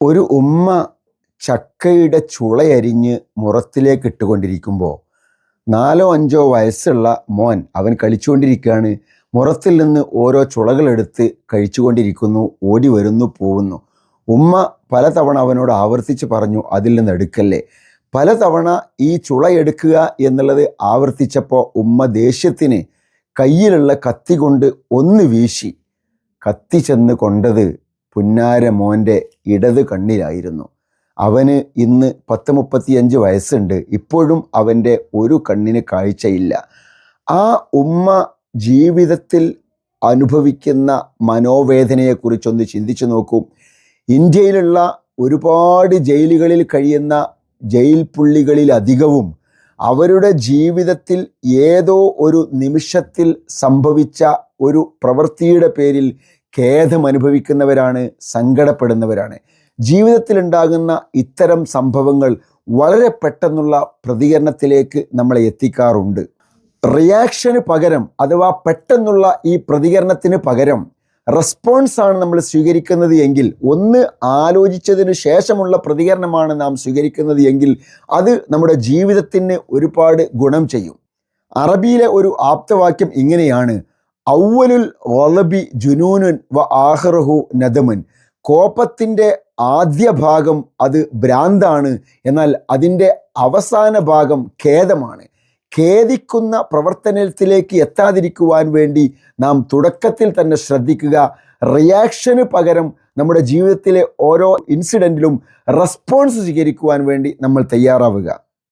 ഒരു ഉമ്മ ചക്കയുടെ ചുളയരിഞ്ഞ് മുറത്തിലേക്ക് ഇട്ടുകൊണ്ടിരിക്കുമ്പോൾ 4-5 വയസ്സുള്ള മോൻ അവൻ കളിച്ചുകൊണ്ടിരിക്കുകയാണ്. മുറത്തിൽ നിന്ന് ഓരോ ചുളകളെടുത്ത് കഴിച്ചുകൊണ്ടിരിക്കുന്നു, ഓടി വരുന്നു, പോകുന്നു. ഉമ്മ പലതവണ അവനോട് ആവർത്തിച്ച് പറഞ്ഞു, അതിൽ നിന്ന് എടുക്കല്ലേ. പലതവണ ഈ ചുള എടുക്കുക എന്നുള്ളത് ആവർത്തിച്ചപ്പോൾ ഉമ്മ ദേഷ്യത്തിന് കയ്യിലുള്ള കത്തി കൊണ്ട് ഒന്ന് വീശി. കത്തി ചെന്ന് കൊണ്ടത് പുന്നാര മോൻ്റെ ഇടത് കണ്ണിലായിരുന്നു. അവന് ഇന്ന് 10-35 വയസ്സുണ്ട്. ഇപ്പോഴും അവൻ്റെ ഒരു കണ്ണിന് കാഴ്ചയില്ല. ആ ഉമ്മ ജീവിതത്തിൽ അനുഭവിക്കുന്ന മനോവേദനയെക്കുറിച്ചൊന്ന് ചിന്തിച്ചു നോക്കൂ. ഇന്ത്യയിലുള്ള ഒരുപാട് ജയിലുകളിൽ കഴിയുന്ന ജയിൽ പുള്ളികളിലധികവും അവരുടെ ജീവിതത്തിൽ ഏതോ ഒരു നിമിഷത്തിൽ സംഭവിച്ച ഒരു പ്രവൃത്തിയുടെ പേരിൽ ഖേദം അനുഭവിക്കുന്നവരാണ്, സങ്കടപ്പെടുന്നവരാണ്. ജീവിതത്തിലുണ്ടാകുന്ന ഇത്തരം സംഭവങ്ങൾ വളരെ പെട്ടെന്നുള്ള പ്രതികരണത്തിലേക്ക് നമ്മളെ എത്തിക്കാറുണ്ട്. റിയാക്ഷന് പകരം അഥവാ പെട്ടെന്നുള്ള ഈ പ്രതികരണത്തിന് പകരം റെസ്പോൺസാണ് നമ്മൾ സ്വീകരിക്കുന്നത് എങ്കിൽ, ഒന്ന് ആലോചിച്ചതിന് ശേഷമുള്ള പ്രതികരണമാണ് നാം സ്വീകരിക്കുന്നത് എങ്കിൽ അത് നമ്മുടെ ജീവിതത്തിന് ഒരുപാട് ഗുണം ചെയ്യും. അറബിയിലെ ഒരു ആപ്തവാക്യം ഇങ്ങനെയാണ്: ഔവലുൽ ഗളബി ജുനൂനുൻ വ ആഖിറുഹു നദമുൻ. കോപത്തിൻ്റെ ആദ്യ ഭാഗം അത് ഭ്രാന്താണ്, എന്നാൽ അതിൻ്റെ അവസാന ഭാഗം ഖേദമാണ്. ഖേദിക്കുന്ന പ്രവർത്തനത്തിലേക്ക് എത്താതിരിക്കുവാൻ വേണ്ടി നാം തുടക്കത്തിൽ തന്നെ ശ്രദ്ധിക്കുക. റിയാക്ഷന് പകരം നമ്മുടെ ജീവിതത്തിലെ ഓരോ ഇൻസിഡൻറ്റിലും റെസ്പോൺസ് സ്വീകരിക്കുവാൻ വേണ്ടി നമ്മൾ തയ്യാറാവുക.